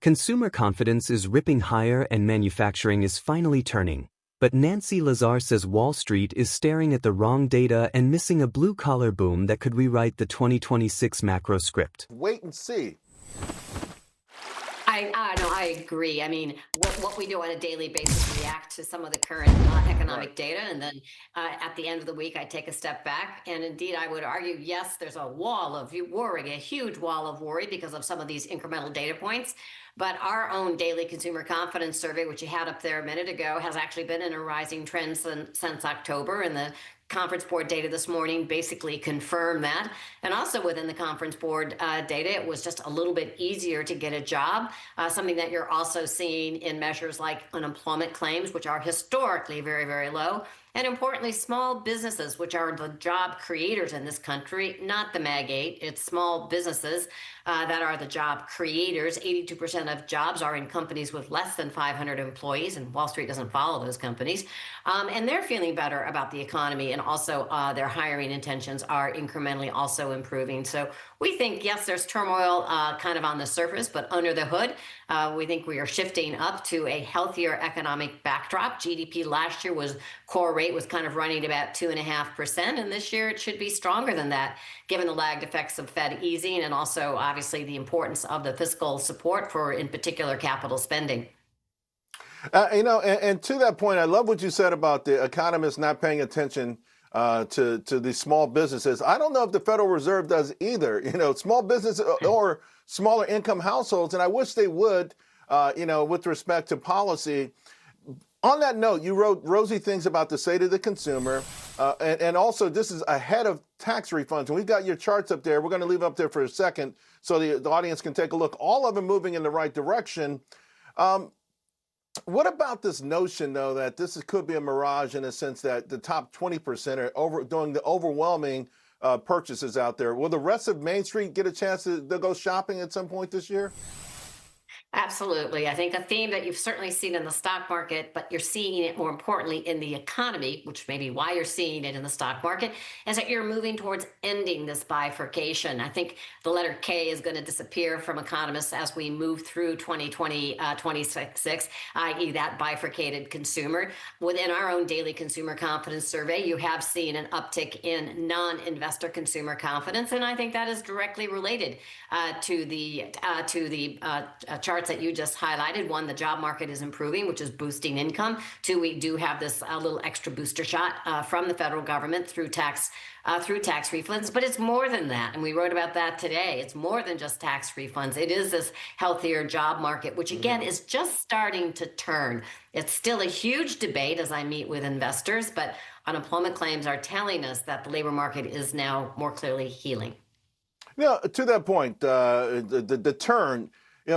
Consumer confidence is ripping higher and manufacturing is finally turning. But Nancy Lazar says Wall Street is staring at the wrong data and missing a blue-collar boom that could rewrite the 2026 macro script. Wait and see. I agree. I mean, what we do on a daily basis react to some of the current economic data, and then at the end of the week, I take a step back. And indeed, I would argue, yes, there's a wall of worry, a huge wall of worry because of some of these incremental data points. But our own daily consumer confidence survey, which you had up there a minute ago, has actually been in a rising trend since October, and the Conference Board data this morning basically confirmed that. And also within the Conference Board data, it was just a little bit easier to get a job, something that you're also seeing in measures like unemployment claims, which are historically very, very low. And importantly, small businesses, which are the job creators in this country, not the Mag 8, it's small businesses that are the job creators. 82% of jobs are in companies with less than 500 employees, and Wall Street doesn't follow those companies. And they're feeling better about the economy, and also their hiring intentions are incrementally also improving. So we think, yes, there's turmoil kind of on the surface, but under the hood, we think we are shifting up to a healthier economic backdrop. GDP last year core rate was kind of running about 2.5%, and this year it should be stronger than that, given the lagged effects of Fed easing and also obviously the importance of the fiscal support for, in particular, capital spending. And to that point, I love what you said about the economists not paying attention to the small businesses. I don't know if the Federal Reserve does either. Small business or smaller income households, and I wish they would. With respect to policy. On that note, you wrote rosy things about the state of the consumer, and also this is ahead of tax refunds. And we've got your charts up there. We're going to leave up there for a second so the audience can take a look. All of them moving in the right direction. What about this notion, though, that this could be a mirage in a sense that the top 20% are doing the overwhelming purchases out there? Will the rest of Main Street get a chance to go shopping at some point this year? Absolutely. I think a theme that you've certainly seen in the stock market, but you're seeing it more importantly in the economy, which may be why you're seeing it in the stock market, is that you're moving towards ending this bifurcation. I think the letter K is going to disappear from economists as we move through 2026, i.e. that bifurcated consumer. Within our own daily consumer confidence survey, you have seen an uptick in non-investor consumer confidence, and I think that is directly related to the charts that you just highlighted. One, the job market is improving, which is boosting income. Two, we do have this little extra booster shot from the federal government through tax refunds, but it's more than that. And we wrote about that today. It's more than just tax refunds. It is this healthier job market, which again is just starting to turn. It's still a huge debate as I meet with investors, but unemployment claims are telling us that the labor market is now more clearly healing. To that point, the turn,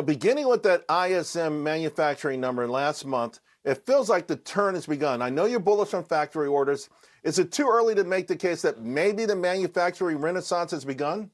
beginning with that ISM manufacturing number last month, it feels like the turn has begun. I know you're bullish on factory orders. Is it too early to make the case that maybe the manufacturing renaissance has begun?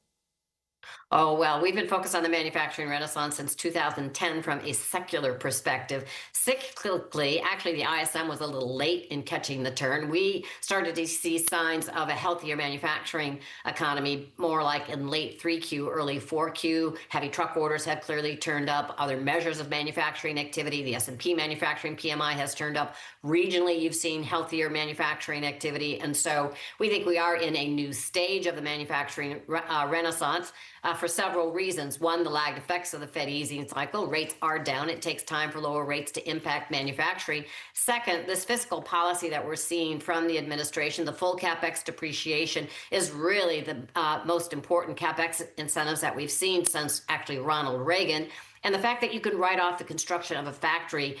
Oh, well, we've been focused on the manufacturing renaissance since 2010 from a secular perspective. Cyclically, actually, the ISM was a little late in catching the turn. We started to see signs of a healthier manufacturing economy more like in late 3Q, early 4Q. Heavy truck orders have clearly turned up. Other measures of manufacturing activity, the S&P manufacturing PMI has turned up. Regionally, you've seen healthier manufacturing activity. And so we think we are in a new stage of the manufacturing renaissance. For several reasons. One, the lagged effects of the Fed easing cycle. Rates are down. It takes time for lower rates to impact manufacturing. Second, this fiscal policy that we're seeing from the administration, the full CapEx depreciation is really the most important CapEx incentives that we've seen since actually Ronald Reagan. And the fact that you can write off the construction of a factory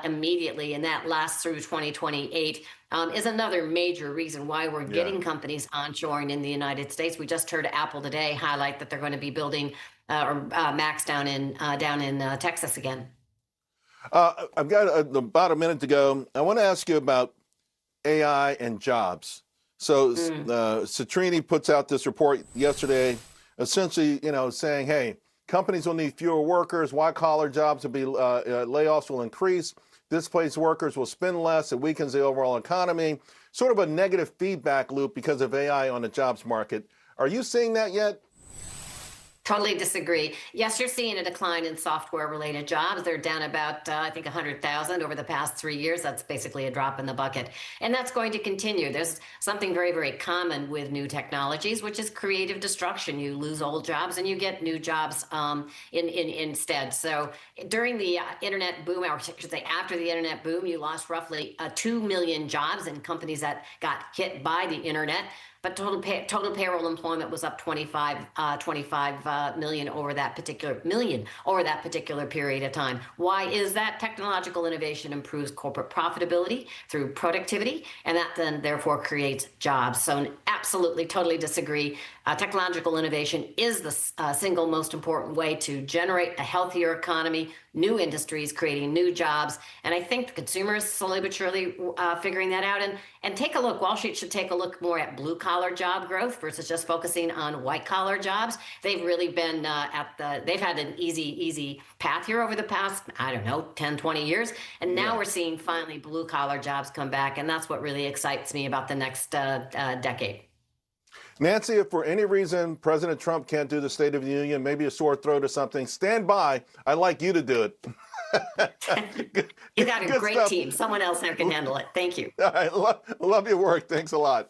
immediately and that lasts through 2028 is another major reason why we're getting companies onshoring in the United States. We just heard Apple today highlight that they're going to be building Macs down in Texas again. I've got about a minute to go. I want to ask you about AI and jobs. So Citrini puts out this report yesterday, essentially, saying, hey, companies will need fewer workers, white-collar jobs will be, layoffs will increase, displaced workers will spend less, it weakens the overall economy, sort of a negative feedback loop because of AI on the jobs market. Are you seeing that yet? Totally disagree. Yes, you're seeing a decline in software-related jobs. They're down about, I think, 100,000 over the past 3 years. That's basically a drop in the bucket. And that's going to continue. There's something very, very common with new technologies, which is creative destruction. You lose old jobs and you get new jobs instead. So during the internet boom, or I should say after the internet boom, you lost roughly 2 million jobs in companies that got hit by the internet. But total payroll employment was up 25 million over that particular period of time. Why is that? Technological innovation improves corporate profitability through productivity, and that then therefore creates jobs. So absolutely, totally disagree. Technological innovation is the single most important way to generate a healthier economy, new industries, creating new jobs. And I think the consumers slowly but surely figuring that out. And take a look, Wall Street should take a look more at blue collar job growth versus just focusing on white collar jobs. They've really been they've had an easy path here over the past, I don't know, 10, 20 years. And now we're seeing finally blue collar jobs come back. And that's what really excites me about the next decade. Nancy, if for any reason President Trump can't do the State of the Union, maybe a sore throat or something, stand by. I'd like you to do it. You got a great team. Someone else there can handle it. Thank you. All right. Love your work. Thanks a lot.